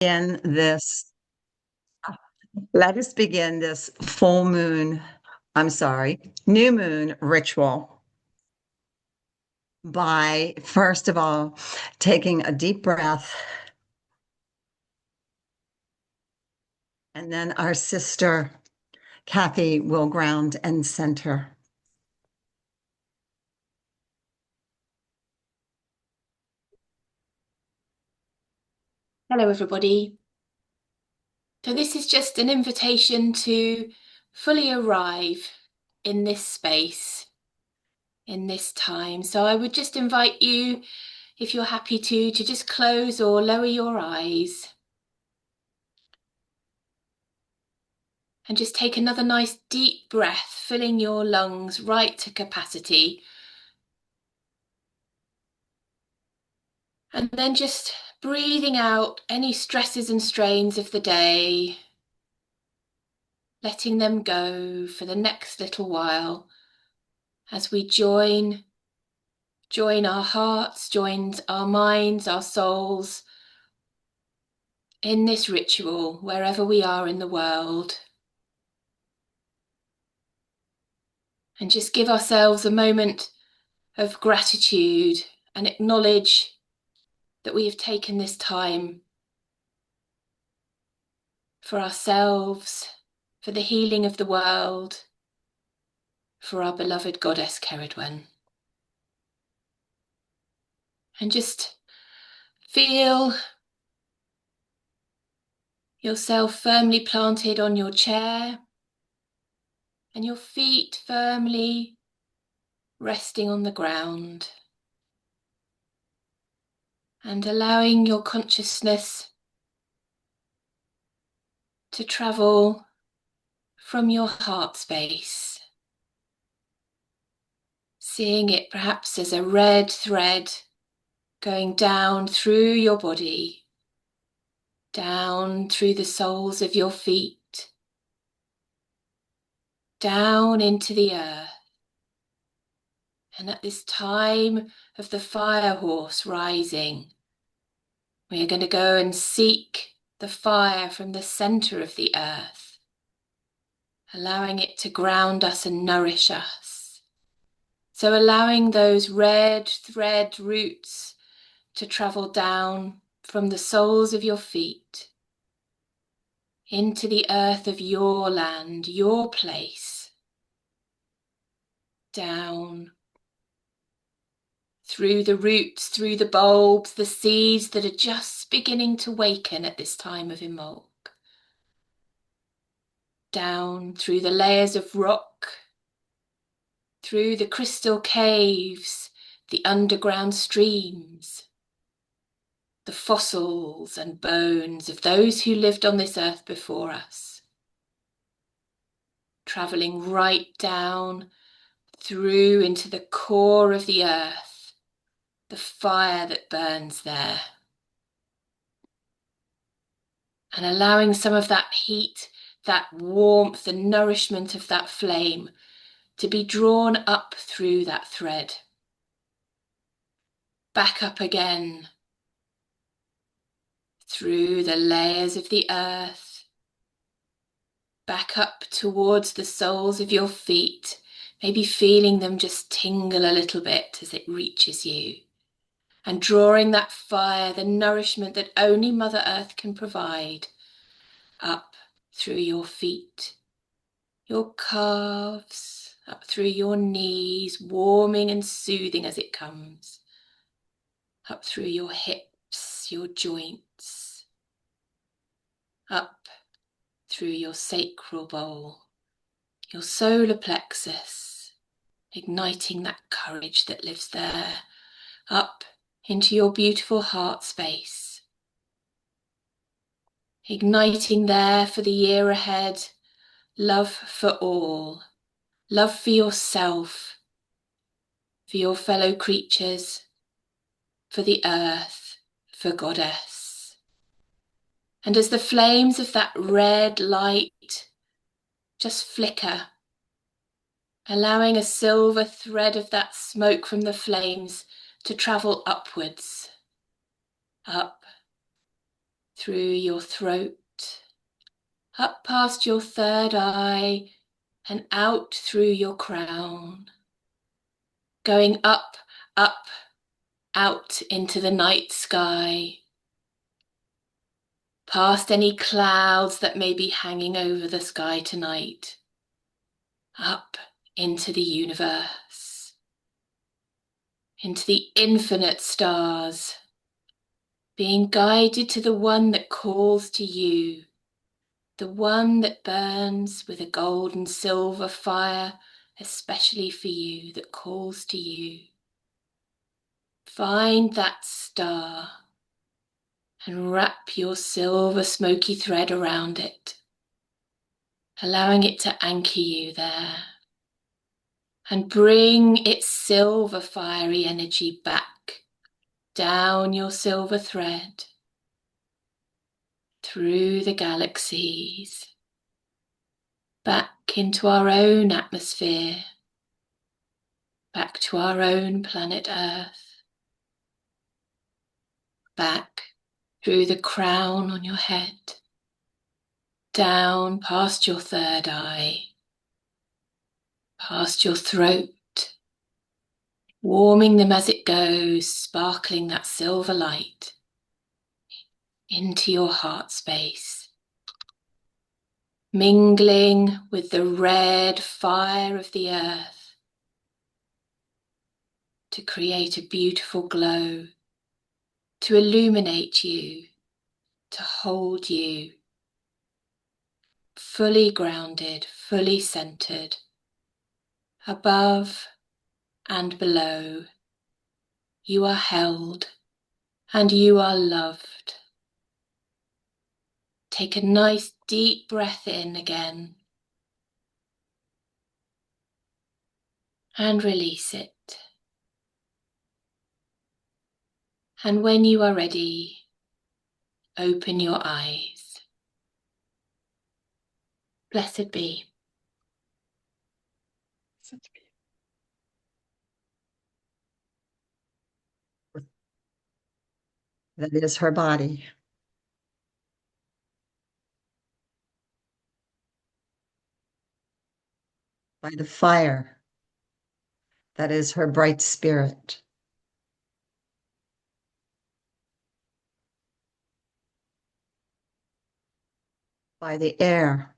In this, let us begin this full moon, I'm sorry, new moon ritual by, first of all, taking a deep breath. And then our sister, Kathy, will ground and center. Hello, everybody. So, this is just an invitation to fully arrive in this space, in this time. So, I would just invite you, if you're happy to just close or lower your eyes and just take another nice deep breath, filling your lungs right to capacity. And then just breathing out any stresses and strains of the day, letting them go for the next little while as we join our hearts, join our minds, our souls in this ritual, wherever we are in the world. And just give ourselves a moment of gratitude and acknowledge that we have taken this time for ourselves, for the healing of the world, for our beloved goddess Cerridwen. And just feel yourself firmly planted on your chair and your feet firmly resting on the ground, and allowing your consciousness to travel from your heart space, seeing it perhaps as a red thread going down through your body, down through the soles of your feet, down into the earth. And at this time of the fire horse rising, we are going to go and seek the fire from the center of the earth, allowing it to ground us and nourish us. So allowing those red thread roots to travel down from the soles of your feet into the earth of your land, your place, down through the roots, through the bulbs, the seeds that are just beginning to waken at this time of Imbolc, down through the layers of rock, through the crystal caves, the underground streams, the fossils and bones of those who lived on this earth before us, travelling right down through into the core of the earth, the fire that burns there, and allowing some of that heat, that warmth, the nourishment of that flame to be drawn up through that thread, back up again through the layers of the earth, back up towards the soles of your feet, maybe feeling them just tingle a little bit as it reaches you, and drawing that fire, the nourishment that only Mother Earth can provide, up through your feet, your calves, up through your knees, warming and soothing as it comes, up through your hips, your joints, up through your sacral bowl, your solar plexus, igniting that courage that lives there, up into your beautiful heart space, igniting there for the year ahead, love for all, love for yourself, for your fellow creatures, for the earth, for Goddess. And as the flames of that red light just flicker, allowing a silver thread of that smoke from the flames to travel upwards, up through your throat, up past your third eye, and out through your crown, going up, up, out into the night sky, past any clouds that may be hanging over the sky tonight, up into the universe, into the infinite stars, being guided to the one that calls to you, the one that burns with a gold and silver fire, especially for you, that calls to you. Find that star and wrap your silver smoky thread around it, allowing it to anchor you there, and bring its silver fiery energy back down your silver thread, through the galaxies, back into our own atmosphere, back to our own planet Earth, back through the crown on your head, down past your third eye, past your throat, warming them as it goes, sparkling that silver light into your heart space, mingling with the red fire of the earth to create a beautiful glow, to illuminate you, to hold you fully grounded, fully centered, above and below. You are held and you are loved. Take a nice deep breath in again and release it. And when you are ready, open your eyes. Blessed be. That is her body. By the fire, that is her bright spirit. By the air,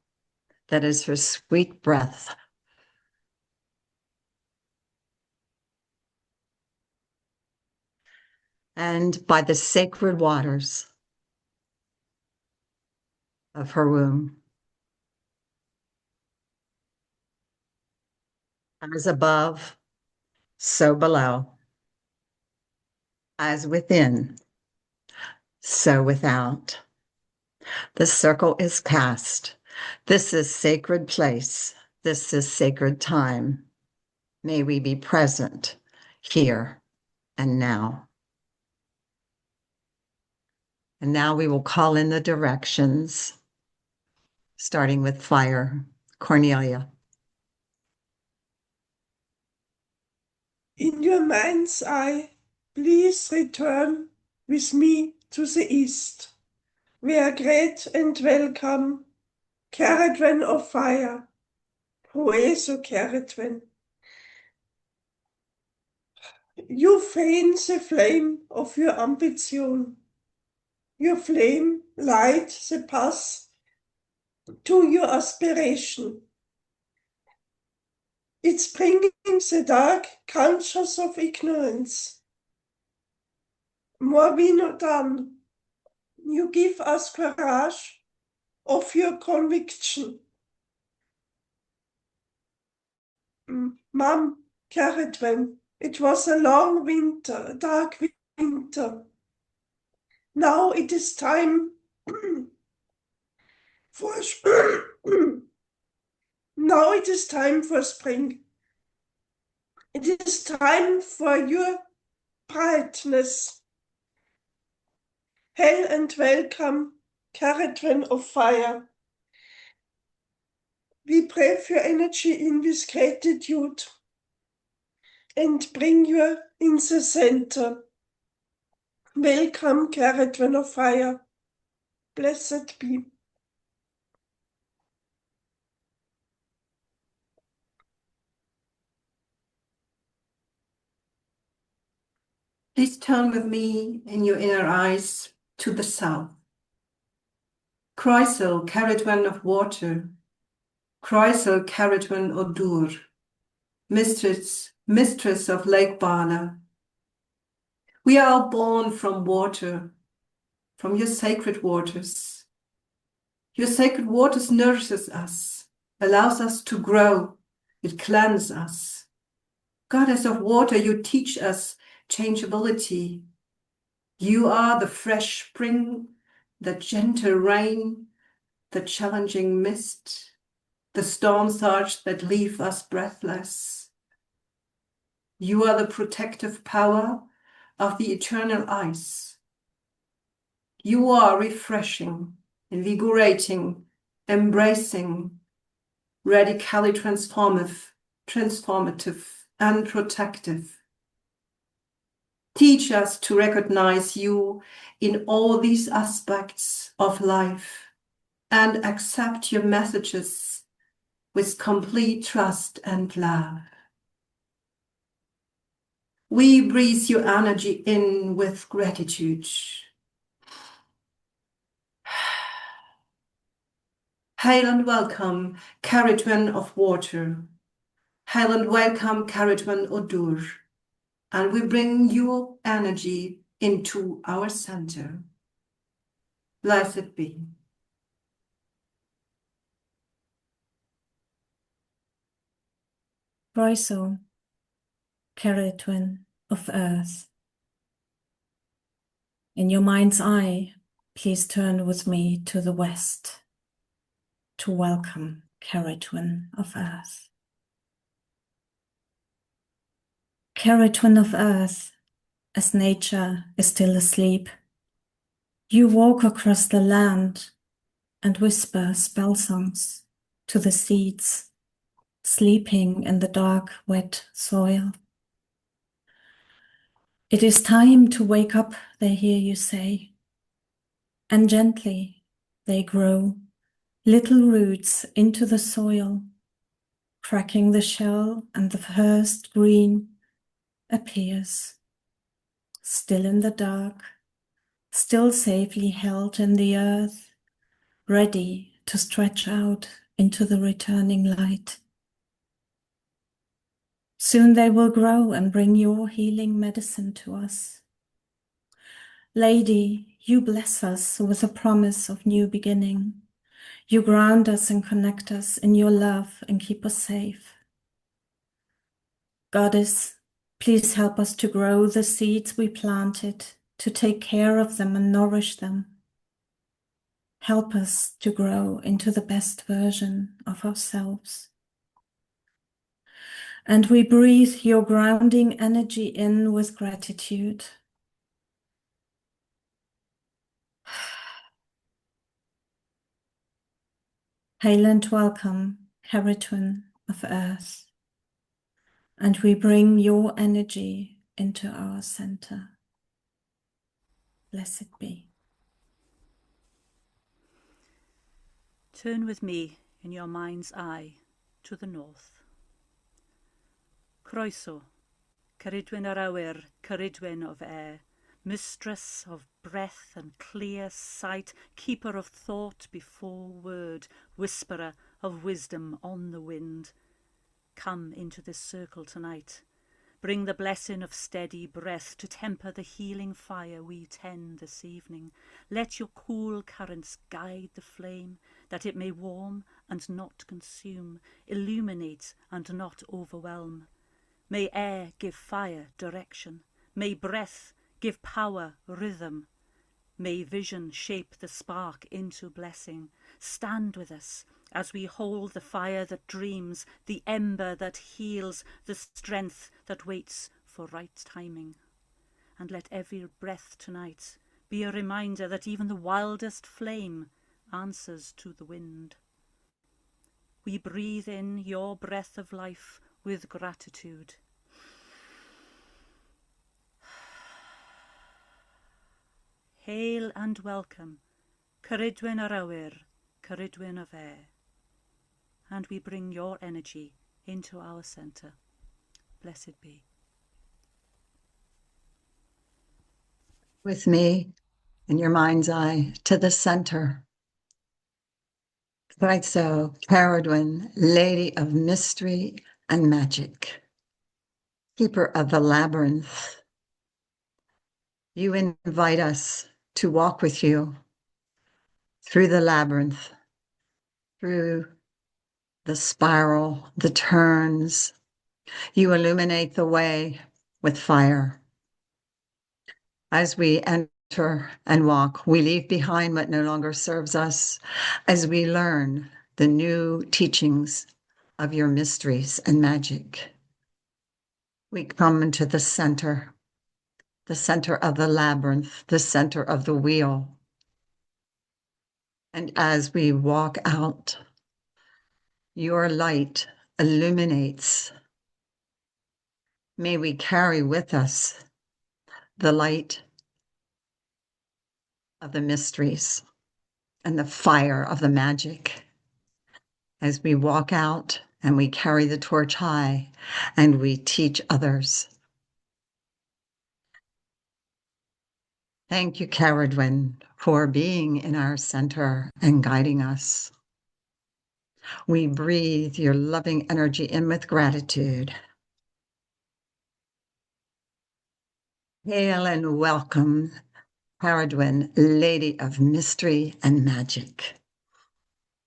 that is her sweet breath. And by the sacred waters of her womb. As above, so below. As within, so without. The circle is cast. This is sacred place. This is sacred time. May we be present here and now. And now we will call in the directions, starting with fire. Cornelia. In your mind's eye, please return with me to the east. We are great and welcome, Cerridwen of fire, Proeso Cerridwen. You fan the flame of your ambition. Your flame lights the path to your aspiration. It's bringing the dark conscience of ignorance. More we not done. You give us courage of your conviction. Mom, Cerridwen, it was a long winter, a dark winter. Now it is time for now it is time for spring. It is time for your brightness. Hail and welcome, Cerridwen of fire. We breathe your energy in with gratitude and bring you in the center. Welcome, Cerridwen of fire. Blessed be. Please turn with me in your inner eyes to the south. Croeso, Cerridwen of water. Croeso, Cerridwen o Dŵr. Mistress of Lake Bala. We are all born from water, from your sacred waters. Your sacred waters nourishes us, allows us to grow. It cleanses us. Goddess of water, you teach us changeability. You are the fresh spring, the gentle rain, the challenging mist, the storm surge that leave us breathless. You are the protective power of the eternal ice. You are refreshing, invigorating, embracing, radically transformative and protective. Teach us to recognize you in all these aspects of life and accept your messages with complete trust and love. We breathe your energy in with gratitude. Hail and welcome, Cerridwen of water. Hail and welcome, Cerridwen o Dŵr. And we bring your energy into our center. Blessed be. Croeso, Cerridwen of earth. In your mind's eye, please turn with me to the west to welcome Cerridwen of earth. Cerridwen of earth, as nature is still asleep, you walk across the land and whisper spell songs to the seeds sleeping in the dark, wet soil. It is time to wake up, they hear you say, and gently they grow little roots into the soil, cracking the shell, and the first green appears, still in the dark, still safely held in the earth, ready to stretch out into the returning light. Soon they will grow and bring your healing medicine to us. Lady, you bless us with a promise of new beginning. You ground us and connect us in your love and keep us safe. Goddess, please help us to grow the seeds we planted, to take care of them and nourish them. Help us to grow into the best version of ourselves. And we breathe your grounding energy in with gratitude. Hail and welcome, Cerridwen of earth. And we bring your energy into our center. Blessed be. Turn with me in your mind's eye to the north. Croeso, Cerridwen ar awyr, Cerridwen of air, mistress of breath and clear sight, keeper of thought before word, whisperer of wisdom on the wind. Come into this circle tonight. Bring the blessing of steady breath to temper the healing fire we tend this evening. Let your cool currents guide the flame, that it may warm and not consume, illuminate and not overwhelm. May air give fire direction. May breath give power rhythm. May vision shape the spark into blessing. Stand with us as we hold the fire that dreams, the ember that heals, the strength that waits for right timing. And let every breath tonight be a reminder that even the wildest flame answers to the wind. We breathe in your breath of life with gratitude. Hail and welcome, Cerridwen ar awyr, Cerridwen of air. And we bring your energy into our center. Blessed be. With me in your mind's eye to the center. Right so, Cerridwen, Lady of Mystery and Magic, Keeper of the Labyrinth. You invite us to walk with you through the labyrinth, through the spiral, the turns. You illuminate the way with fire. As we enter and walk, we leave behind what no longer serves us as we learn the new teachings of your mysteries and magic. We come into the center of the labyrinth, the center of the wheel. And as we walk out, your light illuminates. May we carry with us the light of the mysteries and the fire of the magic as we walk out and we carry the torch high and we teach others. Thank you, Cerridwen, for being in our center and guiding us. We breathe your loving energy in with gratitude. Hail and welcome, Cerridwen, Lady of Mystery and Magic.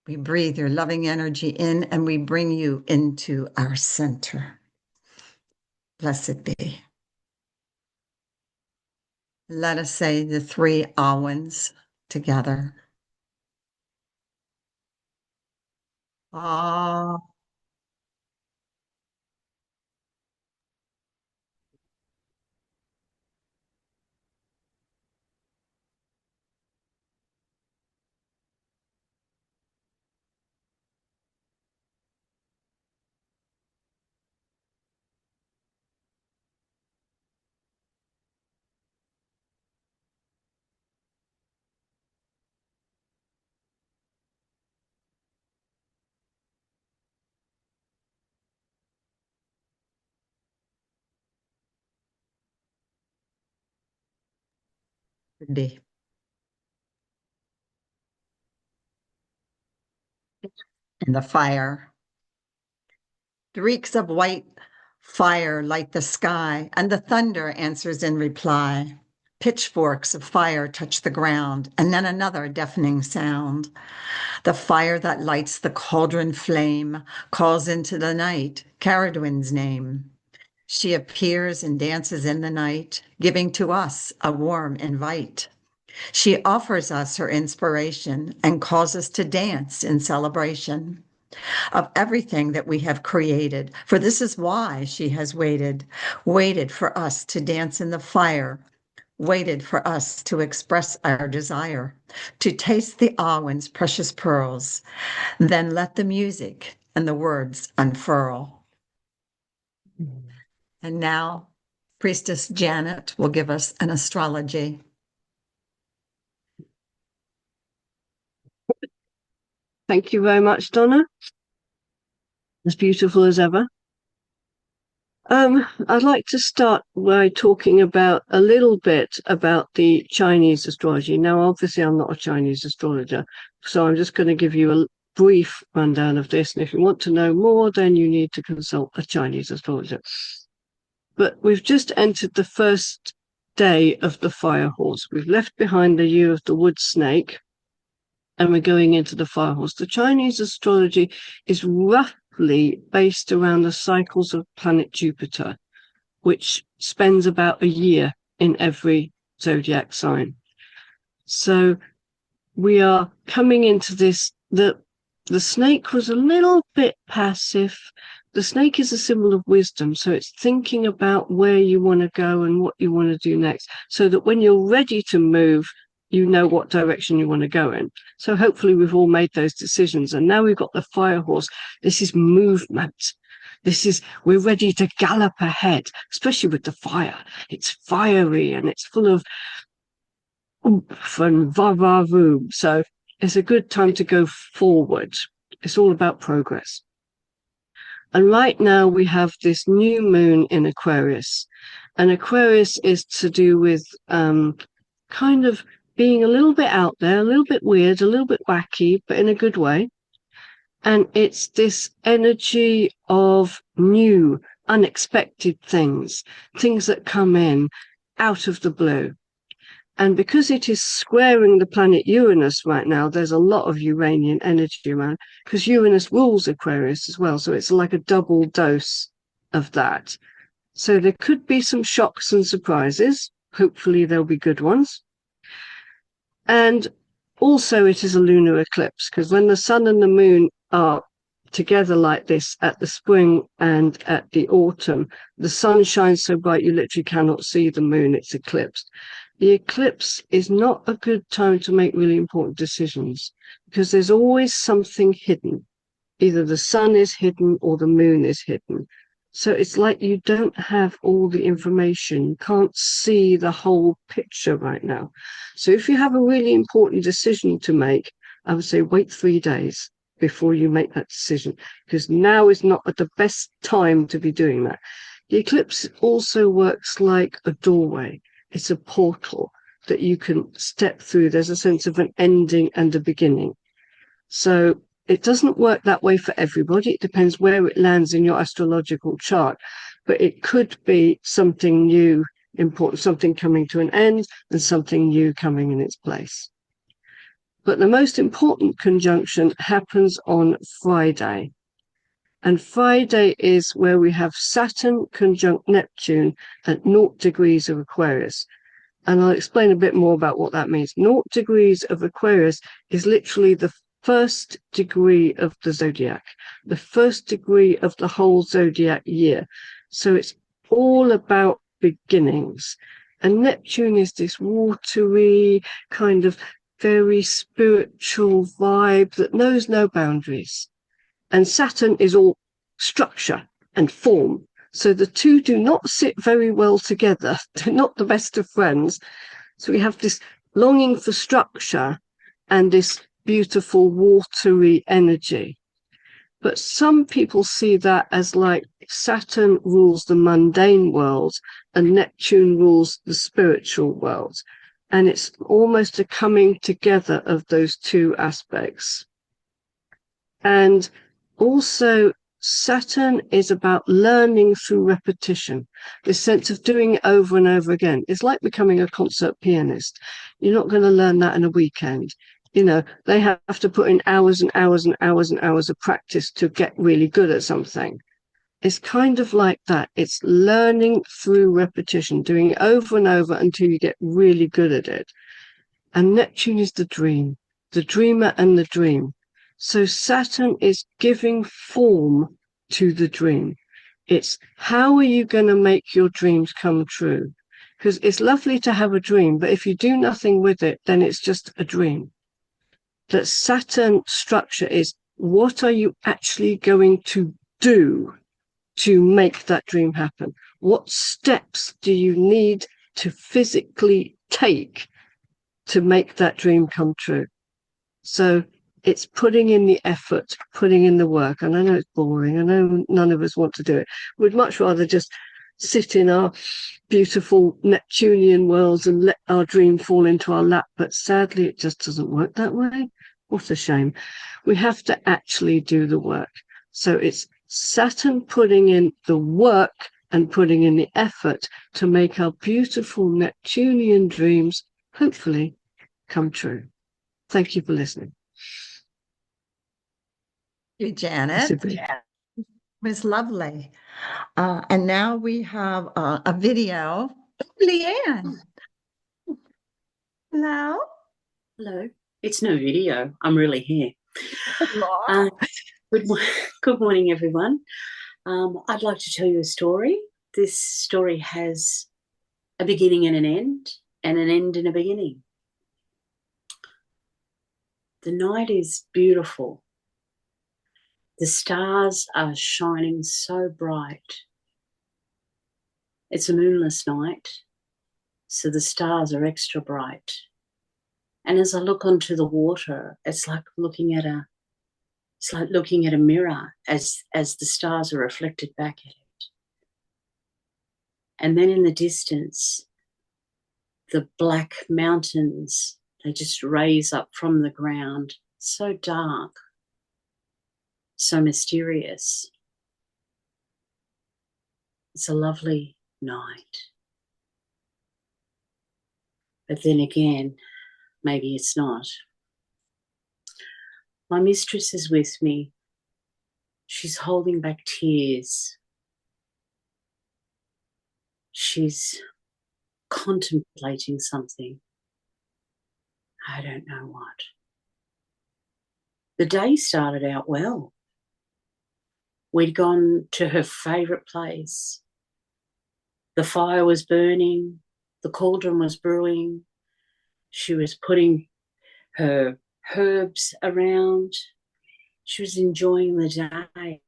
We breathe your loving energy in and we bring you into our center. Blessed be. Let us say the three Awans together. Ah. Be. And the fire. Streaks of white fire light the sky, and the thunder answers in reply. Pitchforks of fire touch the ground, and then another deafening sound. The fire that lights the cauldron flame calls into the night Cerridwen's name. She appears and dances in the night, giving to us a warm invite. She offers us her inspiration and calls us to dance in celebration of everything that we have created. For this is why she has waited for us to dance in the fire, waited for us to express our desire, to taste the Awan's precious pearls, then let the music and the words unfurl. And now, Priestess Janet will give us an astrology. Thank you very much, Donna. As beautiful as ever. I'd like to start by talking about a little bit about the Chinese astrology. Now, obviously, I'm not a Chinese astrologer, so I'm just going to give you a brief rundown of this. And if you want to know more, then you need to consult a Chinese astrologer. But we've just entered the first day of the fire horse. We've left behind the year of the wood snake, and we're going into the fire horse. The Chinese astrology is roughly based around the cycles of planet Jupiter, which spends about a year in every zodiac sign. So we are coming into this, the snake was a little bit passive. The snake is a symbol of wisdom, so it's thinking about where you want to go and what you want to do next, so that when you're ready to move, you know what direction you want to go in. So hopefully we've all made those decisions. And now we've got the fire horse. This is movement. We're ready to gallop ahead, especially with the fire. It's fiery and it's full of oomph and va-va-voom. So it's a good time to go forward. It's all about progress. And right now we have this new moon in Aquarius. And Aquarius is to do with kind of being a little bit out there, a little bit weird, a little bit wacky, but in a good way. And it's this energy of new, unexpected things, things that come in out of the blue. And because it is squaring the planet Uranus right now, there's a lot of Uranian energy around, because Uranus rules Aquarius as well. So it's like a double dose of that. So there could be some shocks and surprises. Hopefully there'll be good ones. And also it is a lunar eclipse, because when the sun and the moon are together like this at the spring and at the autumn, the sun shines so bright you literally cannot see the moon. It's eclipsed. The eclipse is not a good time to make really important decisions, because there's always something hidden. Either the sun is hidden or the moon is hidden. So it's like you don't have all the information. You can't see the whole picture right now. So if you have a really important decision to make, I would say wait 3 days before you make that decision, because now is not the best time to be doing that. The eclipse also works like a doorway. It's a portal that you can step through. There's a sense of an ending and a beginning. So it doesn't work that way for everybody. It depends where it lands in your astrological chart. But it could be something new, important, something coming to an end and something new coming in its place. But the most important conjunction happens on Friday. And Friday is where we have Saturn conjunct Neptune at 0 degrees of Aquarius. And I'll explain a bit more about what that means. 0 degrees of Aquarius is literally the first degree of the zodiac, the first degree of the whole zodiac year. So it's all about beginnings. And Neptune is this watery, kind of very spiritual vibe that knows no boundaries. And Saturn is all structure and form. So the two do not sit very well together. They're not the best of friends. So we have this longing for structure and this beautiful watery energy. But some people see that as like Saturn rules the mundane world and Neptune rules the spiritual world. And it's almost a coming together of those two aspects. And also, Saturn is about learning through repetition, this sense of doing it over and over again. It's like becoming a concert pianist. You're not going to learn that in a weekend. You know, they have to put in hours and hours and hours and hours of practice to get really good at something. It's kind of like that. It's learning through repetition, doing it over and over until you get really good at it. And Neptune is the dream, the dreamer and the dream. So Saturn is giving form to the dream. It's how are you going to make your dreams come true? Because it's lovely to have a dream, but if you do nothing with it, then it's just a dream. That Saturn structure is what are you actually going to do to make that dream happen? What steps do you need to physically take to make that dream come true? So it's putting in the effort, putting in the work. And I know it's boring. I know none of us want to do it. We'd much rather just sit in our beautiful Neptunian worlds and let our dream fall into our lap. But sadly, it just doesn't work that way. What a shame. We have to actually do the work. So it's Saturn putting in the work and putting in the effort to make our beautiful Neptunian dreams hopefully come true. Thank you for listening. Thank you, Janet. It was lovely. And now we have a video. Leanne. Hello. Hello. It's no video. I'm really here. Good morning, everyone. I'd like to tell you a story. This story has a beginning and an end and a beginning. The night is beautiful. The stars are shining so bright. It's a moonless night, so the stars are extra bright. And as I look onto the water, it's like looking at a mirror as the stars are reflected back at it. And then in the distance, the black mountains, they just raise up from the ground, so dark, so mysterious. It's a lovely night. But then again, maybe it's not. My mistress is with me. She's holding back tears. She's contemplating something. I don't know what. The day started out well. We'd gone to her favourite place. The fire was burning. The cauldron was brewing. She was putting her herbs around. She was enjoying the day.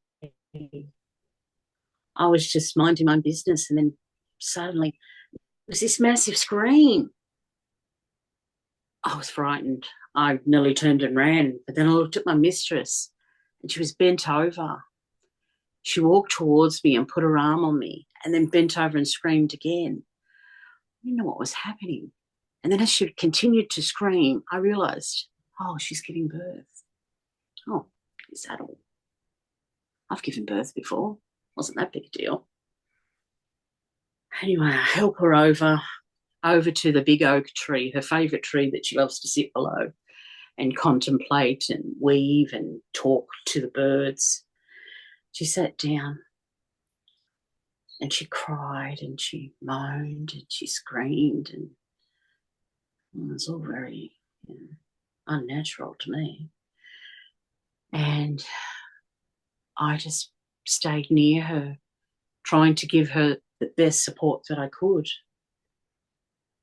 I was just minding my business, and then suddenly there was this massive scream. I was frightened. I nearly turned and ran, but then I looked at my mistress and she was bent over. She walked towards me and put her arm on me and then bent over and screamed again. I didn't know what was happening. And then as she continued to scream, I realised, oh, she's giving birth. Oh, is that all? I've given birth before. Wasn't that big a deal. Anyway, I help her over to the big oak tree, her favourite tree that she loves to sit below and contemplate and weave and talk to the birds. She sat down and she cried and she moaned and she screamed, and it was all very unnatural to me. And I just stayed near her, trying to give her the best support that I could.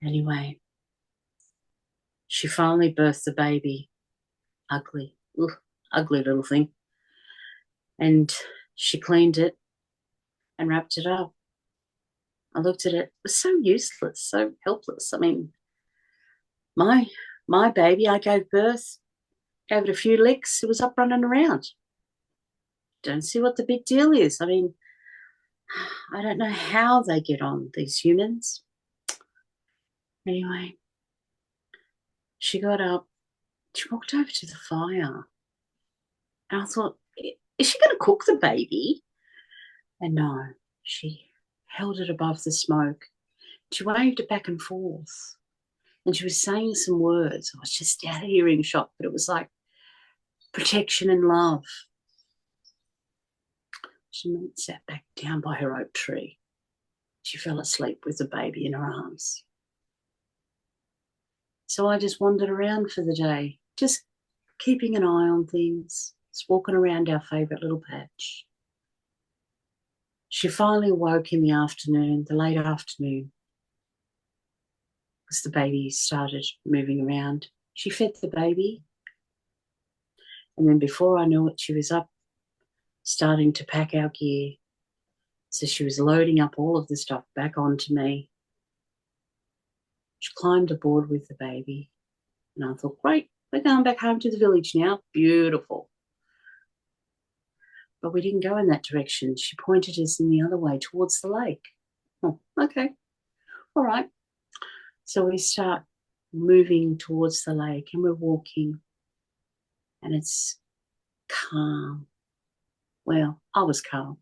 Anyway, she finally birthed the baby. Ugly little thing. And she cleaned it and wrapped it up. I looked at it. It was so useless, so helpless. I mean, my baby, I gave birth, gave it a few licks, it was up running around. Don't see what the big deal is. I mean, I don't know how they get on, these humans. Anyway, she got up, she walked over to the fire, and I thought, is she going to cook the baby? And no, she held it above the smoke. She waved it back and forth, and she was saying some words. I was just out of hearing shot, but it was like protection and love. She sat back down by her oak tree. She fell asleep with the baby in her arms. So I just wandered around for the day, just keeping an eye on things, just walking around our favourite little patch. She finally woke in the afternoon, the late afternoon, because the baby started moving around. She fed the baby, and then before I knew it, she was up, starting to pack our gear. So she was loading up all of the stuff back onto me. She climbed aboard with the baby, and I thought, great, we're going back home to the village now. Beautiful. But we didn't go in that direction. She pointed us in the other way towards the lake. Oh, okay. All right. So we start moving towards the lake, and we're walking, and it's calm. Well, I was calm.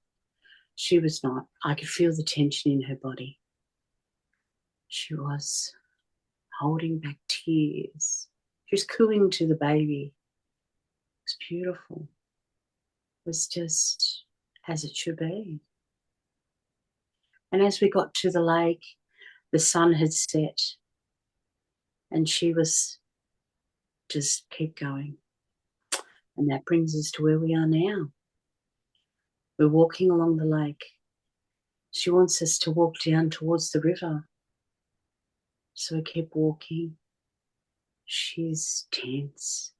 She was not. I could feel the tension in her body. She was holding back tears. She was cooing to the baby. It was beautiful. It was just as it should be. And as we got to the lake, the sun had set, and she was just keep going. And that brings us to where we are now. We're walking along the lake. She wants us to walk down towards the river. So we keep walking. She's tense.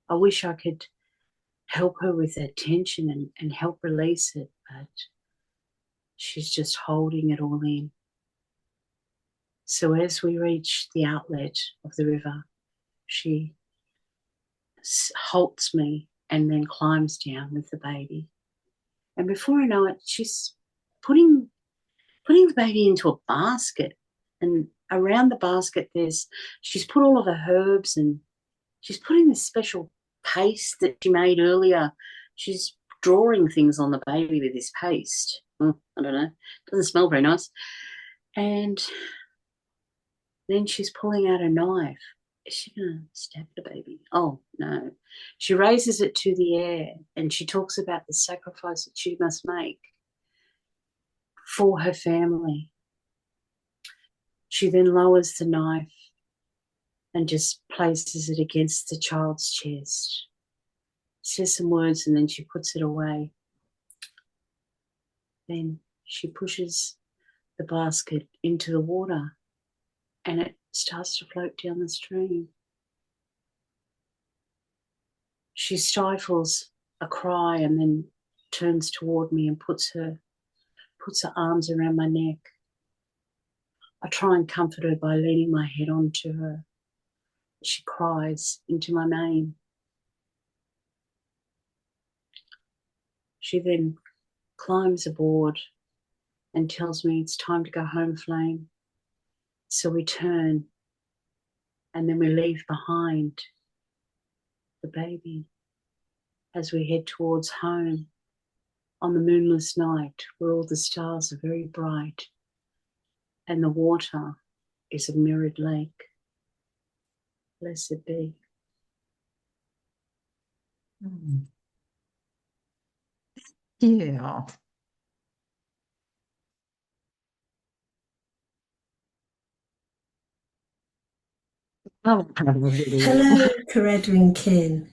I wish I could help her with that tension and help release it, but she's just holding it all in. So as we reach the outlet of the river, she halts me and then climbs down with the baby. And before I know it, she's putting the baby into a basket. And around the basket, she's put all of her herbs, and she's putting this special paste that she made earlier. She's drawing things on the baby with this paste. I don't know. Doesn't smell very nice. And then she's pulling out a knife. Is she going to stab the baby? Oh, no. She raises it to the air, and she talks about the sacrifice that she must make for her family. She then lowers the knife and just places it against the child's chest. Says some words, and then she puts it away. Then she pushes the basket into the water, and it starts to float down the stream. She stifles a cry and then turns toward me and puts her arms around my neck. I try and comfort her by leaning my head onto her. She cries into my mane. She then climbs aboard and tells me it's time to go home, Flame. So we turn, and then we leave behind the baby as we head towards home on the moonless night where all the stars are very bright and the water is a mirrored lake. Blessed be. Yeah. Oh, Hello, Cerridwen kin.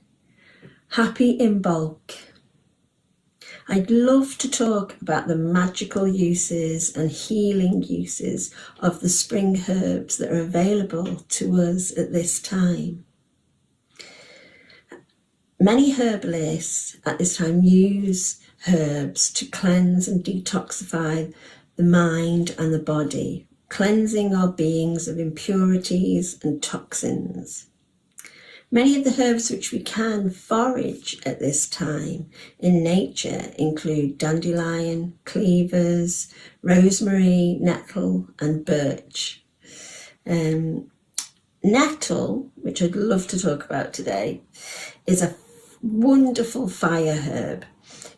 Happy Imbolc. I'd love to talk about the magical uses and healing uses of the spring herbs that are available to us at this time. Many herbalists at this time use herbs to cleanse and detoxify the mind and the body, cleansing our beings of impurities and toxins. Many of the herbs which we can forage at this time in nature include dandelion, cleavers, rosemary, nettle and birch. Nettle, which I'd love to talk about today, is a wonderful fire herb,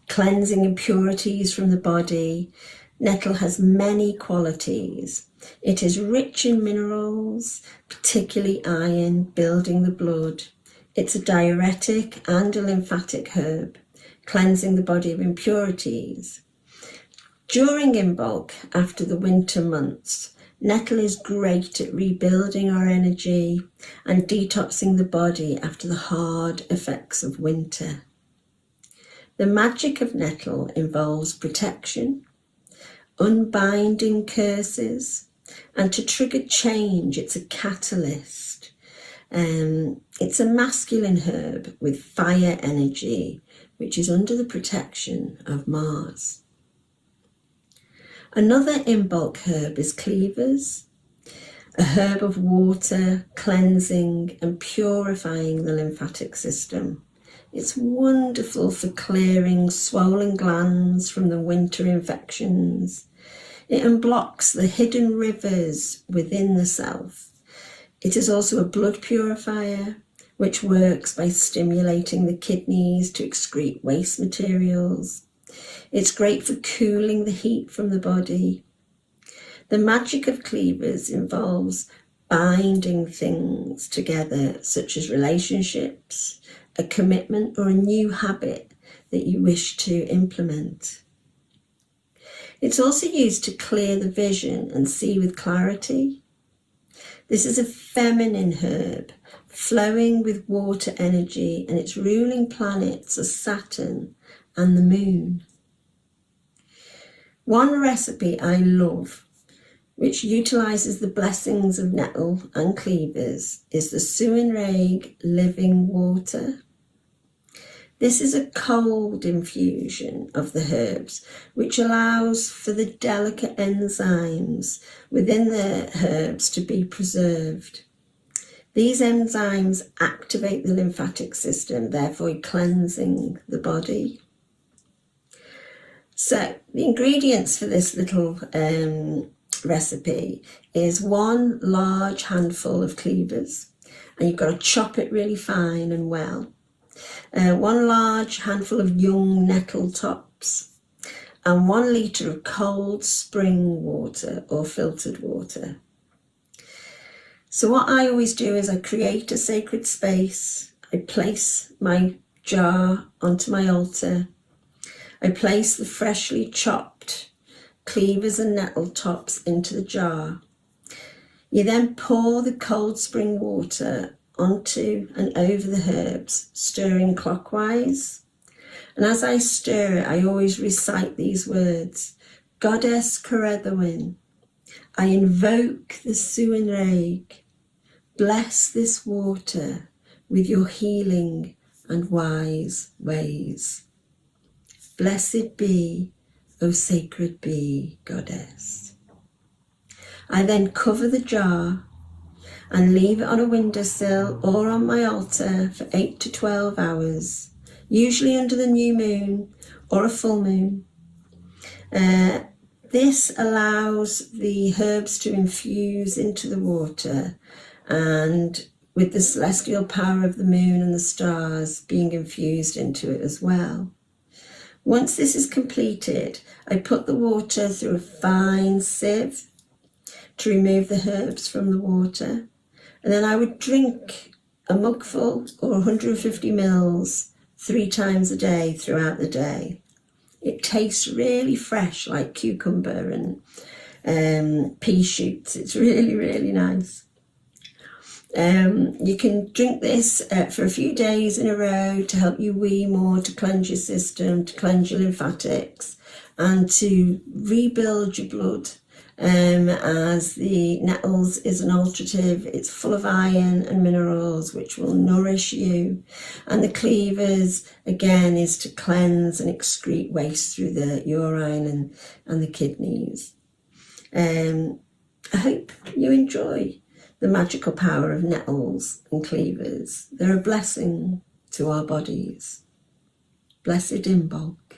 cleansing impurities from the body. Nettle has many qualities. It is rich in minerals, particularly iron, building the blood. It's a diuretic and a lymphatic herb, cleansing the body of impurities. During Imbolc, after the winter months, nettle is great at rebuilding our energy and detoxing the body after the hard effects of winter. The magic of nettle involves protection, unbinding curses, and to trigger change. It's a catalyst. It's a masculine herb with fire energy, which is under the protection of Mars. Another Imbolc herb is cleavers, a herb of water, cleansing and purifying the lymphatic system. It's wonderful for clearing swollen glands from the winter infections. It unblocks the hidden rivers within the self. It is also a blood purifier, which works by stimulating the kidneys to excrete waste materials. It's great for cooling the heat from the body. The magic of cleavers involves binding things together, such as relationships, a commitment or a new habit that you wish to implement. It's also used to clear the vision and see with clarity. This is a feminine herb, flowing with water energy, and its ruling planets are Saturn and the Moon. One recipe I love, which utilises the blessings of nettle and cleavers, is the Suinrag living water. This is a cold infusion of the herbs, which allows for the delicate enzymes within the herbs to be preserved. These enzymes activate the lymphatic system, therefore cleansing the body. So the ingredients for this little recipe is 1 large handful of cleavers, and you've got to chop it really fine and well. 1 large handful of young nettle tops, and 1 litre of cold spring water or filtered water. So what I always do is I create a sacred space. I place my jar onto my altar. I place the freshly chopped cleavers and nettle tops into the jar. You then pour the cold spring water onto and over the herbs, stirring clockwise. And as I stir it, I always recite these words: Goddess Cerridwen, I invoke the Suin Reg. Bless this water with your healing and wise ways. Blessed be, O sacred bee, goddess. I then cover the jar and leave it on a windowsill or on my altar for 8 to 12 hours, usually under the new moon or a full moon. This allows the herbs to infuse into the water, and with the celestial power of the moon and the stars being infused into it as well. Once this is completed, I put the water through a fine sieve to remove the herbs from the water, and then I would drink a mugful or 150 mils 3 times a day throughout the day. It tastes really fresh, like cucumber and pea shoots. It's really, really nice. You can drink this for a few days in a row to help you wee more, to cleanse your system, to cleanse your lymphatics, and to rebuild your blood. As the nettles is an alterative, it's full of iron and minerals which will nourish you. And the cleavers, again, is to cleanse and excrete waste through the urine and the kidneys. I hope you enjoy the magical power of nettles and cleavers. They're a blessing to our bodies. Blessed in bulk.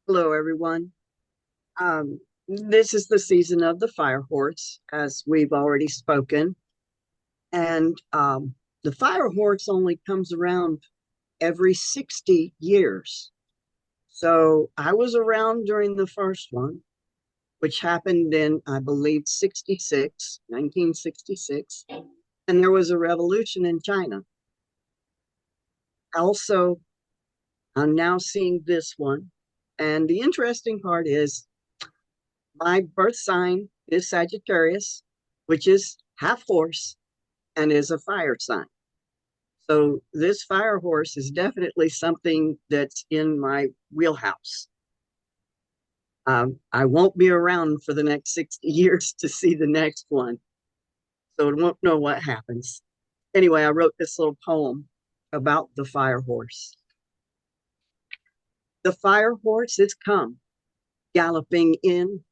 Hello, everyone. This is the season of the fire horse, as we've already spoken. And the fire horse only comes around every 60 years. So I was around during the first one, which happened in, I believe, 1966. And there was a revolution in China. Also, I'm now seeing this one. And the interesting part is my birth sign is Sagittarius, which is half horse and is a fire sign. So this fire horse is definitely something that's in my wheelhouse. I won't be around for the next 60 years to see the next one, so I won't know what happens. Anyway, I wrote this little poem about the fire horse. The fire horse is come, galloping in,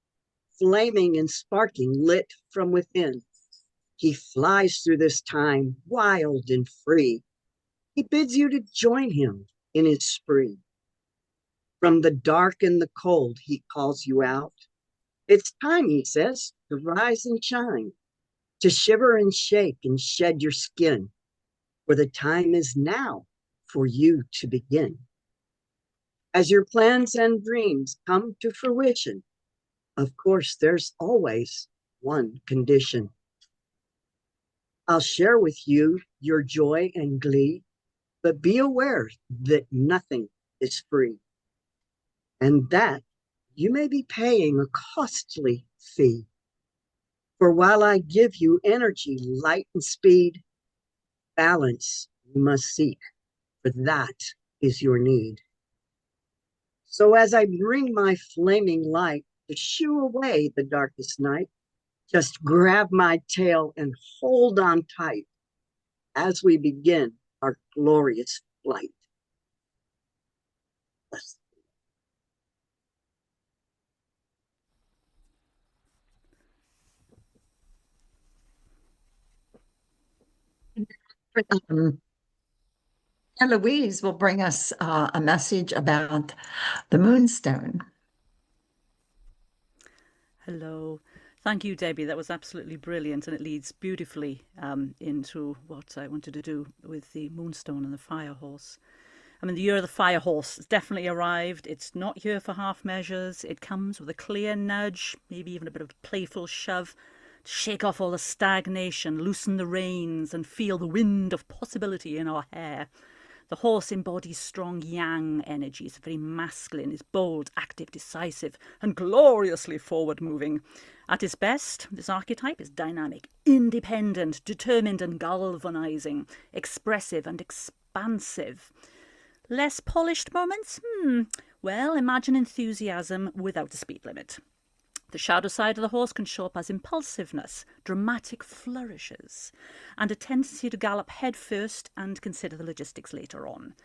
flaming and sparking, lit from within. He flies through this time, wild and free. He bids you to join him in his spree. From the dark and the cold, he calls you out. It's time, he says, to rise and shine, to shiver and shake and shed your skin, for the time is now for you to begin. As your plans and dreams come to fruition, of course, there's always one condition. I'll share with you your joy and glee, but be aware that nothing is free, and that you may be paying a costly fee. For while I give you energy, light, and speed, balance you must seek, for that is your need. So as I bring my flaming light to shoo away the darkest night, Just grab my tail and hold on tight as we begin our glorious flight. Eloise will bring us a message about the moonstone. Hello. Thank you, Debbie. That was absolutely brilliant, and it leads beautifully into what I wanted to do with the moonstone and the fire horse. I mean, the year of the fire horse has definitely arrived. It's not here for half measures. It comes with a clear nudge, maybe even a bit of a playful shove, to shake off all the stagnation, loosen the reins, and feel the wind of possibility in our hair. The horse embodies strong yang energy. It's very masculine, it's bold, active, decisive, and gloriously forward-moving. At its best, this archetype is dynamic, independent, determined and galvanizing, expressive and expansive. Less polished moments? Well, imagine enthusiasm without a speed limit. The shadow side of the horse can show up as impulsiveness, dramatic flourishes, and a tendency to gallop head first and consider the logistics later on.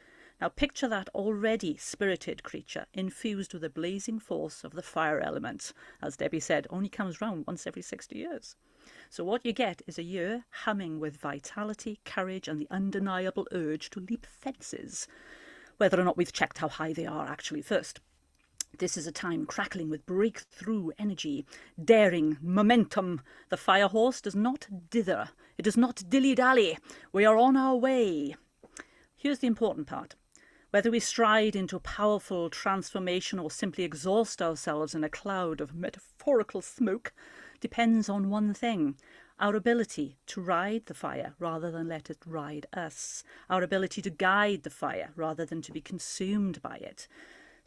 Now picture that already spirited creature infused with the blazing force of the fire element. As Debbie said, only comes round once every 60 years. So what you get is a year humming with vitality, courage, and the undeniable urge to leap fences, whether or not we've checked how high they are actually first. This is a time crackling with breakthrough energy, daring, momentum. The fire horse does not dither. It does not dilly-dally. We are on our way. Here's the important part. Whether we stride into powerful transformation or simply exhaust ourselves in a cloud of metaphorical smoke depends on one thing: our ability to ride the fire rather than let it ride us. Our ability to guide the fire rather than to be consumed by it.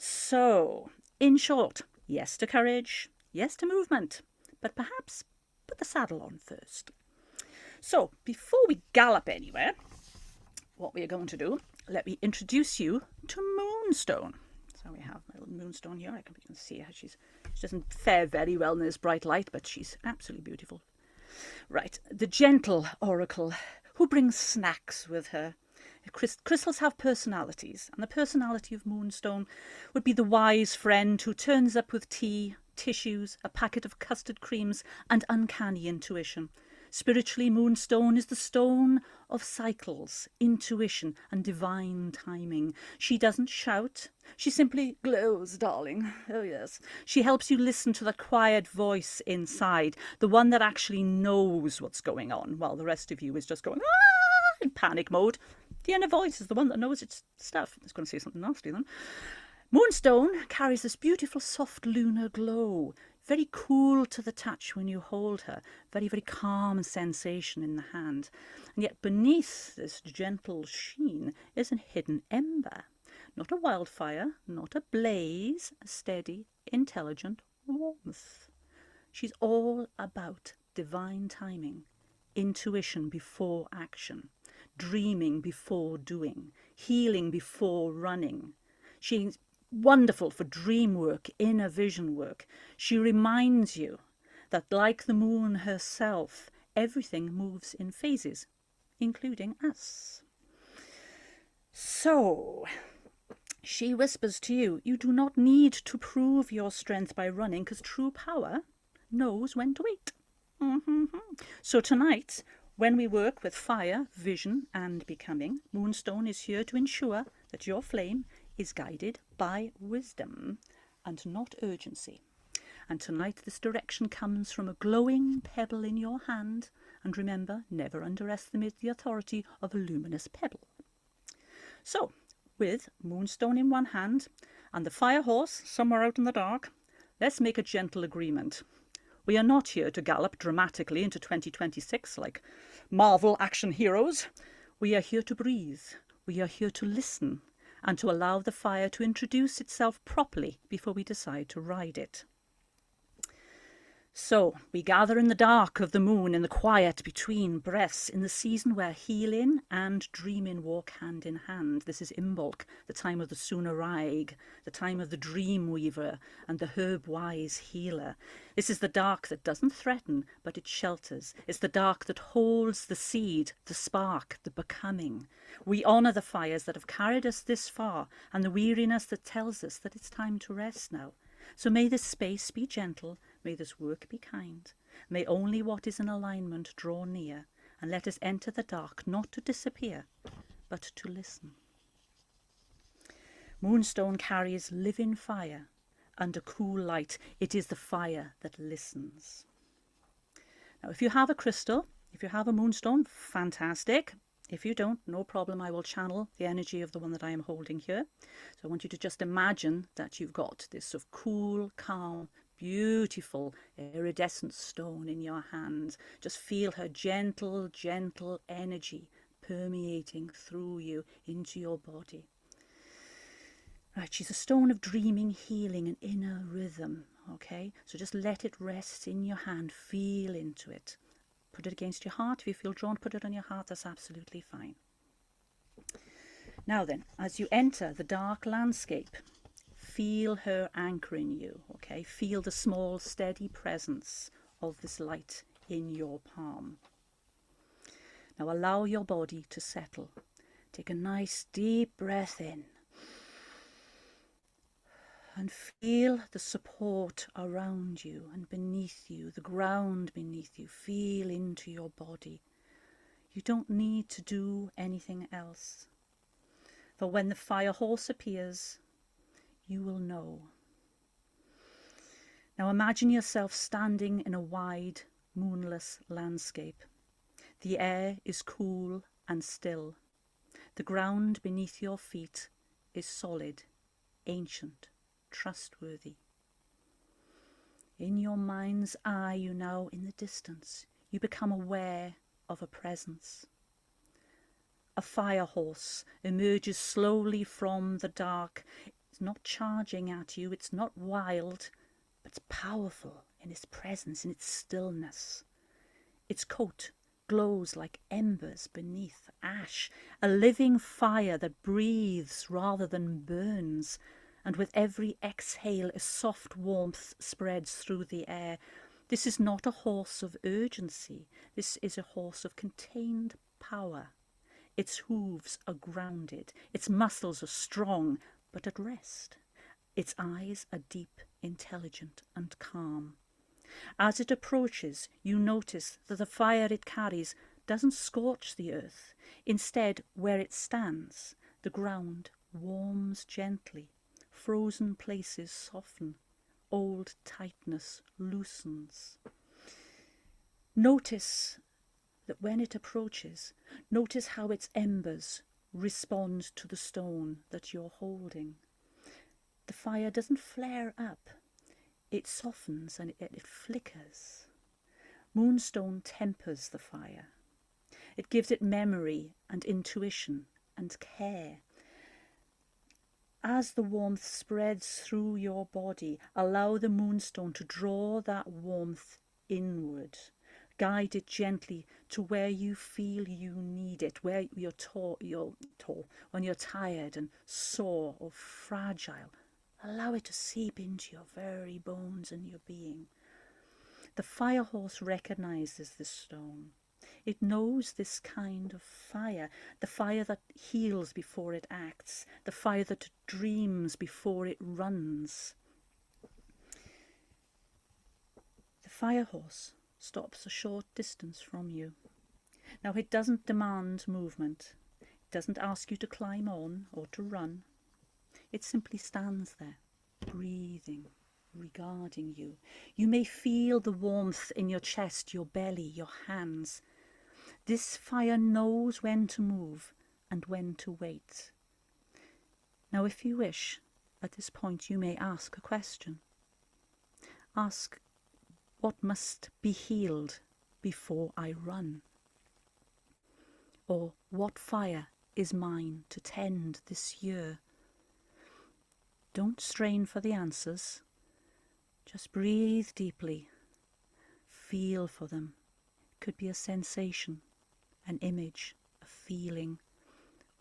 So, in short, yes to courage, yes to movement, but perhaps put the saddle on first. So, before we gallop anywhere, what we are going to do, let me introduce you to Moonstone. So we have my little Moonstone here. You can see her. She doesn't fare very well in this bright light, but she's absolutely beautiful. Right, the gentle oracle who brings snacks with her. Crystals have personalities, and the personality of Moonstone would be the wise friend who turns up with tea, tissues, a packet of custard creams, and uncanny intuition. Spiritually, Moonstone is the stone of cycles, intuition, and divine timing. She doesn't shout. She simply glows, darling. Oh, yes. She helps you listen to the quiet voice inside, the one that actually knows what's going on, while the rest of you is just going, ah, in panic mode. The inner voice is the one that knows its stuff. It's going to say something nasty then. Moonstone carries this beautiful soft lunar glow, very cool to the touch when you hold her, very, very calm sensation in the hand. And yet beneath this gentle sheen is a hidden ember. Not a wildfire, not a blaze, a steady, intelligent warmth. She's all about divine timing, intuition before action, dreaming before doing, healing before running. She's wonderful for dream work, inner vision work. She reminds you that, like the moon herself, everything moves in phases, including us. So, she whispers to you, you do not need to prove your strength by running, because true power knows when to wait. So tonight, when we work with fire, vision, and becoming, Moonstone is here to ensure that your flame is guided by wisdom and not urgency. And tonight this direction comes from a glowing pebble in your hand. And remember, never underestimate the authority of a luminous pebble. So, with Moonstone in one hand and the fire horse somewhere out in the dark, let's make a gentle agreement. We are not here to gallop dramatically into 2026 like Marvel action heroes. We are here to breathe. We are here to listen and to allow the fire to introduce itself properly before we decide to ride it. So we gather in the dark of the moon, in the quiet between breaths, in the season where healing and dreaming walk hand in hand. This is Imbolc, the time of the Sunaraig, the time of the dream weaver and the herb wise healer. This is the dark that doesn't threaten, but it shelters. It's the dark that holds the seed, the spark, the becoming. We honour the fires that have carried us this far, and the weariness that tells us that it's time to rest now. So may this space be gentle, may this work be kind, may only what is in alignment draw near, and let us enter the dark not to disappear, but to listen. Moonstone carries living fire. Under cool light, it is the fire that listens. Now, if you have a crystal, if you have a moonstone, fantastic. If you don't, no problem, I will channel the energy of the one that I am holding here. So I want you to just imagine that you've got this sort of cool, calm, beautiful, iridescent stone in your hand. Just feel her gentle, gentle energy permeating through you into your body. Right, she's a stone of dreaming, healing, and inner rhythm, okay? So just let it rest in your hand, feel into it. Put it against your heart. If you feel drawn, put it on your heart. That's absolutely fine. Now then, as you enter the dark landscape, feel her anchoring you, okay? Feel the small, steady presence of this light in your palm. Now allow your body to settle. Take a nice deep breath in. And feel the support around you and beneath you, the ground beneath you. Feel into your body. You don't need to do anything else. For when the fire horse appears, you will know. Now imagine yourself standing in a wide, moonless landscape. The air is cool and still. The ground beneath your feet is solid, ancient, trustworthy. In your mind's eye, you now in the distance, you become aware of a presence. A fire horse emerges slowly from the dark. It's not charging at you, it's not wild, but it's powerful in its presence, in its stillness. Its coat glows like embers beneath ash, a living fire that breathes rather than burns. And with every exhale, a soft warmth spreads through the air. This is not a horse of urgency. This is a horse of contained power. Its hooves are grounded. Its muscles are strong, but at rest. Its eyes are deep, intelligent, and calm. As it approaches, you notice that the fire it carries doesn't scorch the earth. Instead, where it stands, the ground warms gently. Frozen places soften, old tightness loosens. Notice that when it approaches, notice how its embers respond to the stone that you're holding. The fire doesn't flare up, it softens and it flickers. Moonstone tempers the fire. It gives it memory and intuition and care. As the warmth spreads through your body, allow the moonstone to draw that warmth inward. Guide it gently to where you feel you need it, where when you're tired and sore or fragile. Allow it to seep into your very bones and your being. The fire horse recognizes this stone. It knows this kind of fire, the fire that heals before it acts, the fire that dreams before it runs. The fire horse stops a short distance from you. Now it doesn't demand movement. It doesn't ask you to climb on or to run. It simply stands there, breathing, regarding you. You may feel the warmth in your chest, your belly, your hands. This fire knows when to move and when to wait. Now, if you wish, at this point you may ask a question. Ask, what must be healed before I run? Or what fire is mine to tend this year? Don't strain for the answers. Just breathe deeply feel for them. It could be a sensation, an image, a feeling,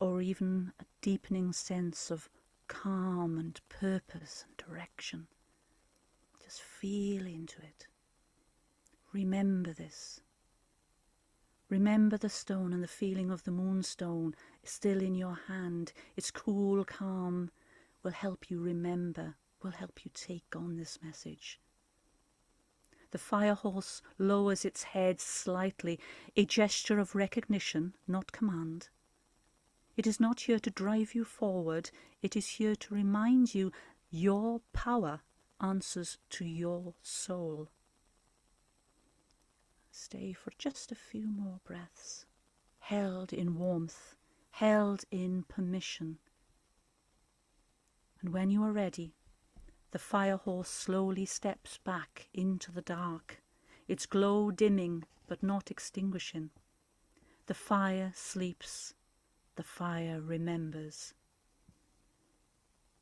or even a deepening sense of calm and purpose and direction. Just feel into it. Remember this. Remember the stone and the feeling of the moonstone is still in your hand. Its cool calm will help you remember, will help you take on this message. The fire horse lowers its head slightly, a gesture of recognition, not command. It is not here to drive you forward, it is here to remind you your power answers to your soul. Stay for just a few more breaths, held in warmth, held in permission. And when you are ready, the fire horse slowly steps back into the dark, its glow dimming but not extinguishing. The fire sleeps, the fire remembers.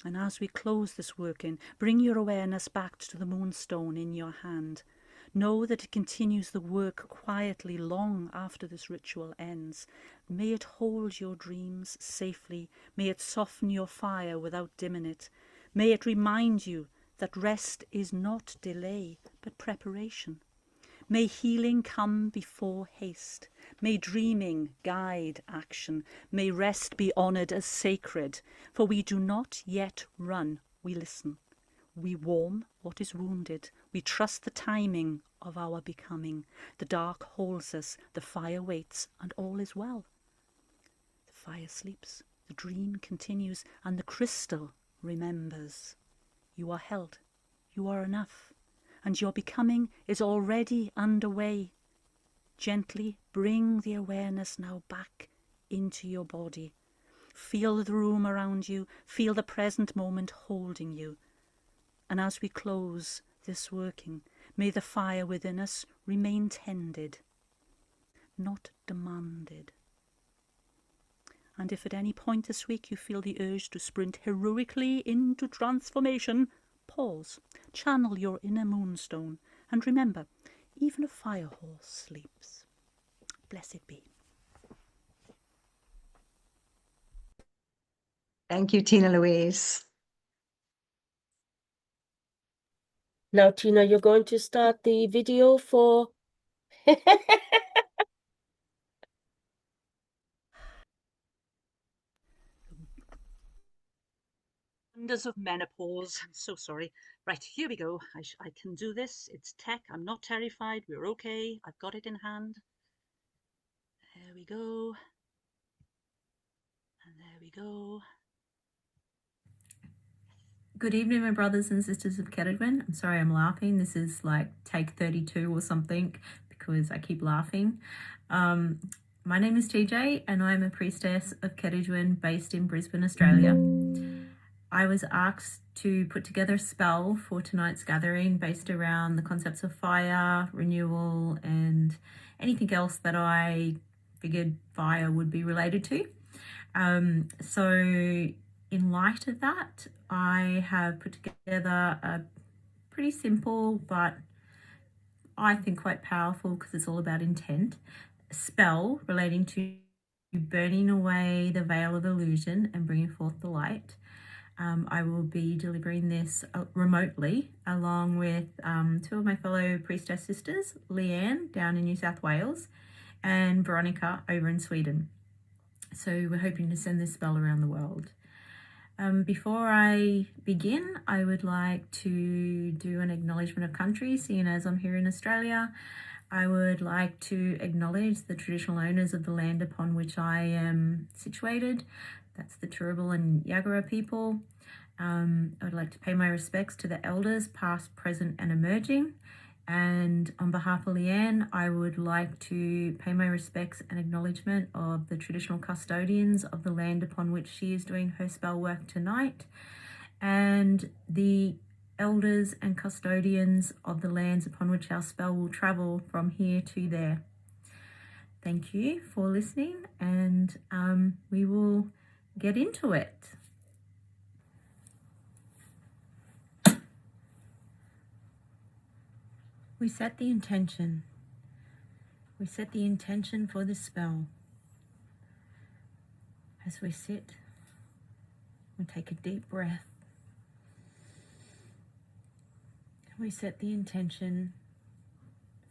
And as we close this working, bring your awareness back to the moonstone in your hand. Know that it continues the work quietly long after this ritual ends. May it hold your dreams safely. May it soften your fire without dimming it. May it remind you that rest is not delay, but preparation. May healing come before haste. May dreaming guide action. May rest be honoured as sacred. For we do not yet run, we listen. We warm what is wounded. We trust the timing of our becoming. The dark holds us, the fire waits, and all is well. The fire sleeps, the dream continues, and the crystal remembers. You are held, you are enough, and your becoming is already underway. Gently bring the awareness now back into your body. Feel the room around you, feel the present moment holding you. And as we close this working, may the fire within us remain tended, not demanded. And if at any point this week you feel the urge to sprint heroically into transformation, pause, channel your inner moonstone, and remember, even a fire horse sleeps. Blessed be. Thank you, Tina Louise. Now, Tina, you're going to start the video for... Wonders of menopause. I'm so sorry. Right, here we go. I can do this. It's tech. I'm not terrified. We're okay. I've got it in hand. There we go. And there we go. Good evening, my brothers and sisters of Cerridwen. I'm sorry I'm laughing. This is like take 32 or something because I keep laughing. My name is TJ and I'm a priestess of Cerridwen based in Brisbane, Australia. I was asked to put together a spell for tonight's gathering based around the concepts of fire, renewal, and anything else that I figured fire would be related to. So in light of that, I have put together a pretty simple, but I think quite powerful because it's all about intent, spell relating to burning away the veil of illusion and bringing forth the light. I will be delivering this remotely along with two of my fellow priestess sisters, Leanne down in New South Wales and Veronica over in Sweden. So we're hoping to send this spell around the world. Before I begin, I would like to do an acknowledgement of country, seeing as I'm here in Australia. I would like to acknowledge the traditional owners of the land upon which I am situated. That's the Cerridwen and Yagara people. I would like to pay my respects to the elders, past, present, and emerging. And on behalf of Leanne, I would like to pay my respects and acknowledgement of the traditional custodians of the land upon which she is doing her spell work tonight, and the elders and custodians of the lands upon which our spell will travel from here to there. Thank you for listening, and we will get into it. We set the intention. We set the intention for this spell. As we sit, we take a deep breath. We set the intention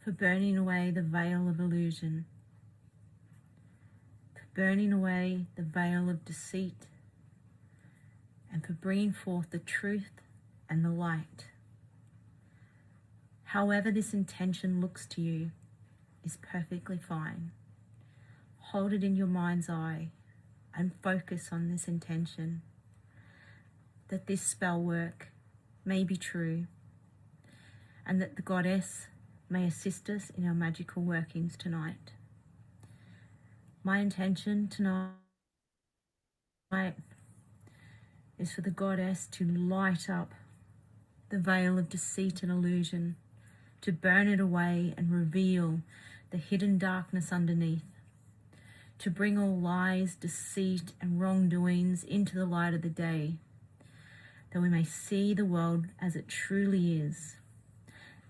for burning away the veil of illusion, for burning away the veil of deceit, and for bringing forth the truth and the light. However this intention looks to you is perfectly fine. Hold it in your mind's eye and focus on this intention, that this spell work may be true, and that the Goddess may assist us in our magical workings tonight. My intention tonight is for the Goddess to light up the veil of deceit and illusion, to burn it away and reveal the hidden darkness underneath, to bring all lies, deceit, and wrongdoings into the light of the day, that we may see the world as it truly is,